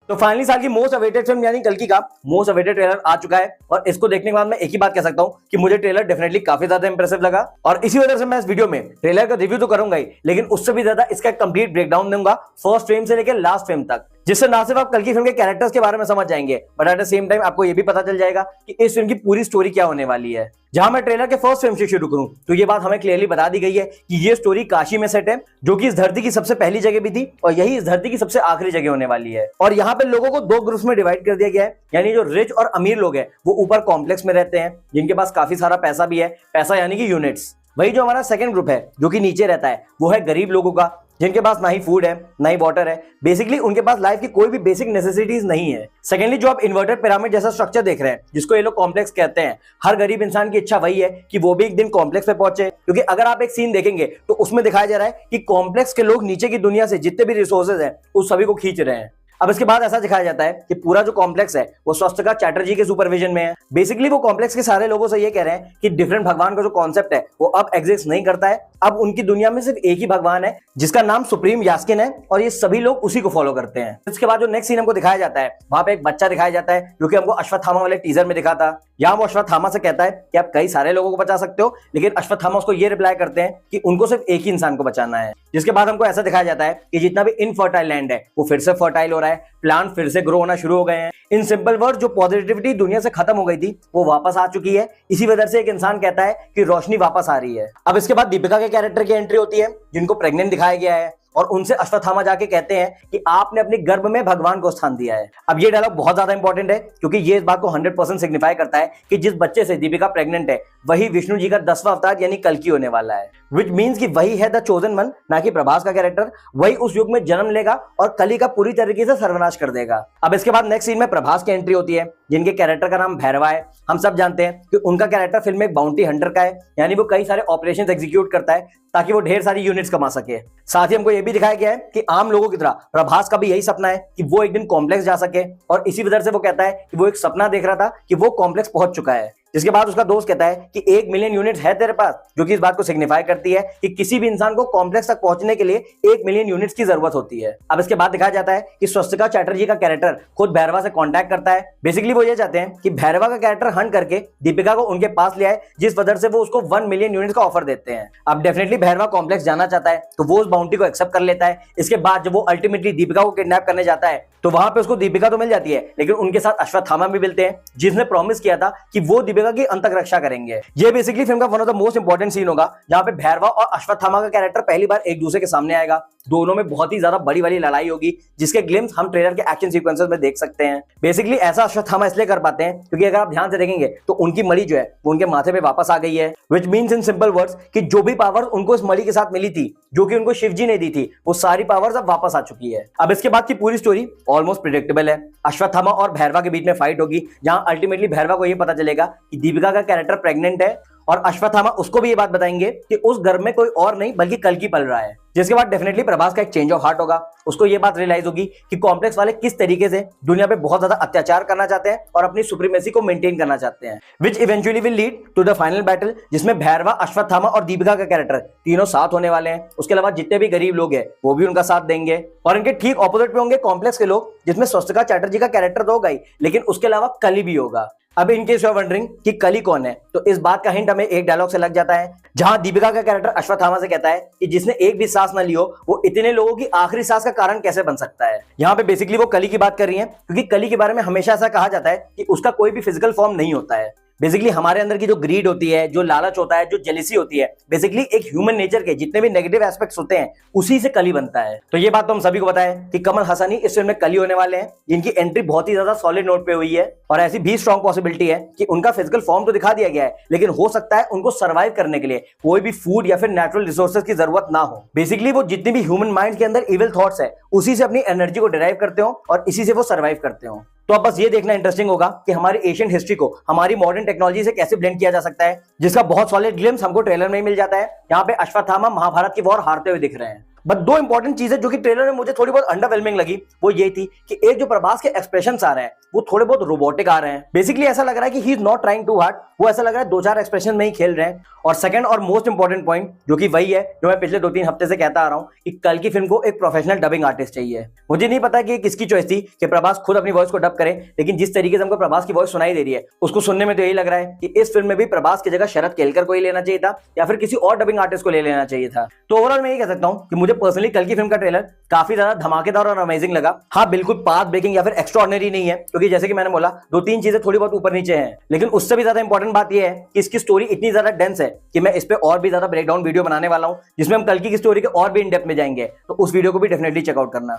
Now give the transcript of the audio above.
तो फाइनली साल की मोस्ट अवेटेड फिल्म यानी कल्कि का मोस्ट अवेटेड ट्रेलर आ चुका है और इसको देखने के बाद मैं एक ही बात कह सकता हूं कि मुझे ट्रेलर डेफिनेटली काफी ज्यादा इंप्रेसिव लगा और इसी वजह से मैं इस वीडियो में ट्रेलर का रिव्यू तो करूंगा ही, लेकिन उससे भी ज्यादा इसका कंप्लीट ब्रेकडाउन दूंगा फर्स्ट फ्रेम से लेकर लास्ट फ्रेम तक, जिससे ना सिर्फ आप कल्कि फिल्म के कैरेक्टर्स के बारे में समझ जाएंगे but at the same time आपको ये भी पता चल जाएगा कि इस फिल्म की पूरी स्टोरी क्या होने वाली है। जहां मैं ट्रेलर के फर्स्ट फ्रेम से शुरू करूं तो ये बात हमें क्लियरली बता दी गई है कि ये स्टोरी काशी में सेट है, जो कि इस धरती की सबसे पहली जगह भी थी और यही इस धरती की सबसे आखिरी जगह होने वाली है। और यहाँ पे लोगों को दो ग्रुप्स में डिवाइड कर दिया गया है, यानी जो रिच और अमीर लोग हैं वो ऊपर कॉम्प्लेक्स में रहते हैं जिनके पास काफी सारा पैसा भी है, पैसा यानी कि यूनिट्स। वही जो हमारा सेकंड ग्रुप है जो कि नीचे रहता है वो है गरीब लोगों का, जिनके पास ना ही फूड है ना ही वाटर है, बेसिकली उनके पास लाइफ की कोई भी बेसिक नेसेसिटीज नहीं है। सेकेंडली जो आप इन्वर्टेड पिरामिड जैसा स्ट्रक्चर देख रहे हैं जिसको ये लोग कॉम्प्लेक्स कहते हैं, हर गरीब इंसान की इच्छा वही है कि वो भी एक दिन कॉम्प्लेक्स पे पहुंचे, क्योंकि अगर आप एक सीन देखेंगे तो उसमें दिखाया जा रहा है कि कॉम्प्लेक्स के लोग नीचे की दुनिया से जितने भी रिसोर्सेज हैं उस सभी को खींच रहे हैं। अब इसके बाद ऐसा दिखाया जाता है कि पूरा जो कॉम्प्लेक्स है वो स्वस्तिका चैटर्जी के सुपरविजन में है। बेसिकली वो कॉम्प्लेक्स के सारे लोगों से ये कह रहे हैं कि डिफरेंट भगवान का जो कॉन्सेप्ट है वो अब एग्जिस्ट नहीं करता है, अब उनकी दुनिया में सिर्फ एक ही भगवान है जिसका नाम सुप्रीम यास्किन है और ये सभी लोग उसी को फॉलो करते हैं। इसके बाद जो नेक्स्ट सीन हमको दिखाया जाता है वहां पे एक बच्चा दिखाया जाता है जो कि हमको अश्वत्थामा वाले टीजर में दिखा था। यहाँ वो अश्वत्थामा से कहता है कि आप कई सारे लोगों को बचा सकते हो, लेकिन अश्वत्थामा उसको ये रिप्लाई करते हैं कि उनको सिर्फ एक ही इंसान को बचाना है। जिसके बाद हमको ऐसा दिखाया जाता है कि जितना भी इनफर्टाइल लैंड है वो फिर से फर्टाइल हो रहा है, प्लांट फिर से ग्रो होना शुरू हो गए हैं। इन सिंपल वर्ड जो पॉजिटिविटी दुनिया से खत्म हो गई थी वो वापस आ चुकी है। इसी वजह से एक इंसान कहता है कि रोशनी वापस आ रही है। अब इसके बाद दीपिका के कैरेक्टर की एंट्री होती है जिनको प्रेग्नेंट दिखाया गया है और उनसे अश्वत्थामा जाके कहते हैं कि आपने अपने गर्भ में भगवान को स्थान दिया है। अब ये डायलॉग बहुत ज्यादा इंपॉर्टेंट है क्योंकि ये इस बात को 100% सिग्निफाई करता है कि जिस बच्चे से दीपिका प्रेग्नेंट है वही विष्णु जी का 10वां अवतार यानी कल्कि होने वाला है, विच मीन्स कि वही है द चोजन वन, ना कि प्रभास का कैरेक्टर। वही उस युग में जन्म लेगा और कली का पूरी तरीके से सर्वनाश कर देगा। अब इसके बाद नेक्स्ट सीन में प्रभास की एंट्री होती है जिनके कैरेक्टर का नाम भैरवा है। हम सब जानते हैं कि उनका कैरेक्टर फिल्म में एक बाउंटी हंटर का है, यानी वो कई सारे ऑपरेशंस एग्जीक्यूट करता है ताकि वो ढेर सारी यूनिट्स कमा सके। साथ ही हमको ये भी दिखाया गया है कि आम लोगों की तरह प्रभास का भी यही सपना है कि वो एक दिन कॉम्प्लेक्स जा सके और इसी वजह से वो कहता है कि वो एक सपना देख रहा था कि वो कॉम्प्लेक्स पहुंच चुका है। जिसके बाद उसका दोस्त कहता है कि 1 मिलियन यूनिट्स है तेरे पास, जो कि इस बात को सिग्निफाई करती है कि किसी भी इंसान को कॉम्प्लेक्स तक पहुंचने के लिए 1 मिलियन यूनिट्स की जरूरत होती है। अब इसके बाद दिखाया जाता है कि स्वस्तिका चैटर्जी का कैरेक्टर खुद भैरवा से कांटेक्ट करता है। बेसिकली वो ये चाहते हैं कि भैरवा का कैरेक्टर हंट करके दीपिका को उनके पास ले आए, जिस वजह से वो उसको 1 मिलियन यूनिट्स का ऑफर देते हैं। अब डेफिनेटली भैरवा कॉम्प्लेक्स जाना चाहता है तो वो उस बाउंटी को एक्सेप्ट कर लेता है। इसके बाद जब वो अल्टीमेटली दीपिका को किडनैप करने जाता है तो वहां पे उसको दीपिका तो मिल जाती है, लेकिन उनके साथ अश्वत्थामा भी मिलते हैं जिसने प्रॉमिस किया था कि वो दीपिका की अंतक रक्षा करेंगे। ये बेसिकली फिल्म का one of the most important scene होगा जहां पे भैरवा और अश्वत्थामा का कैरेक्टर पहली बार एक दूसरे के सामने आएगा। दोनों में बहुत ही ज्यादा बड़ी वाली लड़ाई होगी जिसके ग्लिम्स हम ट्रेलर के एक्शन सीक्वेंसेस में देख सकते हैं। बेसिकली ऐसा अश्वत्थामा इसलिए कर पाते हैं क्योंकि अगर आप ध्यान से देखेंगे तो उनकी मणि जो है वो उनके माथे पे वापस आ गई है, which means in simple words कि जो भी पावर्स उनको इस मणि के साथ मिली थी जो कि उनको शिवजी ने दी थी वो सारी पावर्स अब वापस आ चुकी है। अब इसके बाद की पूरी स्टोरी ऑलमोस्ट प्रेडिक्टेबल है। अश्वत्थामा और भैरवा के बीच में फाइट होगी जहां अल्टीमेटली भैरवा को यह पता चलेगा कि दीपिका का कैरेक्टर प्रेग्नेंट है और अश्वत्थामा उसको भी ये बात बताएंगे कि उस गर्भ में कोई और नहीं बल्कि कल्कि पल रहा है। जिसके बाद डेफिनेटली प्रभास का एक चेंज ऑफ हार्ट होगा। उसको ये बात रियलाइज होगी कि कॉम्प्लेक्स वाले किस तरीके से दुनिया पे बहुत ज्यादा अत्याचार करना चाहते हैं और अपनी सुप्रीमेसी को मेंटेन करना चाहते हैं, which eventually will lead to the final battle, जिसमें भैरवा, अश्वत्थामा और दीपिका का कैरेक्टर तीनों साथ होने वाले हैं। उसके अलावा जितने भी गरीब लोग हैं वो भी उनका साथ देंगे और इनके ठीक ऑपोजिट पे होंगे कॉम्प्लेक्स के लोग, जिसमें स्वस्तिका चैटर्जी का कैरेक्टर तो होगा ही, लेकिन उसके अलावा कली भी होगा। अब in case you are wondering कि कली कौन है तो इस बात का हिंट हमें एक डायलॉग से लग जाता है जहां दीपिका का कैरेक्टर अश्वत्थामा से कहता है कि जिसने एक भी सांस न ली हो वो इतने लोगों की आखिरी सांस का कारण कैसे बन सकता है। यहाँ पे बेसिकली वो कली की बात कर रही है क्योंकि कली के बारे में हमेशा ऐसा कहा जाता है कि उसका कोई भी फिजिकल फॉर्म नहीं होता है। बेसिकली हमारे अंदर की जो ग्रीड होती है, जो लालच होता है, जो जेलिसी होती है, बेसिकली एक ह्यूमन नेचर के जितने भी नेगेटिव एस्पेक्ट्स होते हैं उसी से कली बनता है। तो ये बात तो हम सभी को पता है कि कमल हसन ही इस फिल्म में कली होने वाले हैं, जिनकी एंट्री बहुत ही ज्यादा सॉलिड नोट पे हुई है और ऐसी भी स्ट्रॉन्ग पॉसिबिलिटी है कि उनका फिजिकल फॉर्म तो दिखा दिया गया है, लेकिन हो सकता है उनको सर्वाइव करने के लिए कोई भी फूड या फिर नेचुरल रिसोर्सेज की जरूरत ना हो। बेसिकली वो जितनी भी ह्यूमन माइंड के अंदर इविल थॉट्स है उसी से अपनी एनर्जी को डिराइव करते हो और इसी से वो सर्वाइव करते हो। तो अब बस ये देखना इंटरेस्टिंग होगा कि हमारी एशियन हिस्ट्री को हमारी मॉडर्न टेक्नोलॉजी से कैसे ब्लेंड किया जा सकता है, जिसका बहुत सॉलिड ग्लिम्स हमको ट्रेलर में मिल जाता है। यहाँ पे अश्वत्थामा महाभारत की वॉर हारते हुए दिख रहे हैं। बट दो इंपॉर्टेंट चीजें जो कि ट्रेलर में मुझे थोड़ी बहुत अंडरवेलमिंग लगी वो ये थी कि एक जो प्रभास के एक्सप्रेशंस आ रहे हैं वो थोड़े बहुत रोबोटिक आ रहे हैं। बेसिकली ऐसा लग रहा है कि he is not trying too hard, वो ऐसा लग रहा है दो चार एक्सप्रेशन में ही खेल रहे हैं। और सेकंड और मोस्ट इंपॉर्टेंट पॉइंट जो कि वही है जो मैं पिछले 2-3 हफ्ते से कहता आ रहा हूं कि कल की फिल्म को एक प्रोफेशनल डबिंग आर्टिस्ट चाहिए। मुझे नहीं पता कि ये किसकी चॉइस थी कि प्रभास खुद अपनी वॉइस को डब करे, लेकिन जिस तरीके से हमको प्रभास की वॉइस सुनाई दे रही है उसको सुनने में तो यही लग रहा है कि इस फिल्म में भी प्रभास की जगह शरद केलकर को ही लेना चाहिए था या फिर किसी और डबिंग आर्टिस्ट को ले लेना चाहिए था। तो ओवरऑल मैं ये कह सकता हूं कि मुझे पर्सनली कल की फिल्म का ट्रेलर काफी ज्यादा धमाकेदार और अमेजिंग लगा। हाँ बिल्कुल पाथ ब्रेकिंग या फिर एक्स्ट्राऑर्डिनरी नहीं है, क्योंकि जैसे कि मैंने बोला 2-3 चीजें थोड़ी बहुत ऊपर नीचे हैं, लेकिन उससे भी ज्यादा इंपॉर्टेंट बात यह है कि इसकी स्टोरी इतनी ज्यादा डेंस है कि मैं इस पे और भी ज्यादा ब्रेकडाउन वीडियो बनाने वाला हूं जिसमें हम कल की स्टोरी के और भी इन डेप्थ में जाएंगे। तो उस वीडियो को भी डेफिनेटली चेकआउट करना।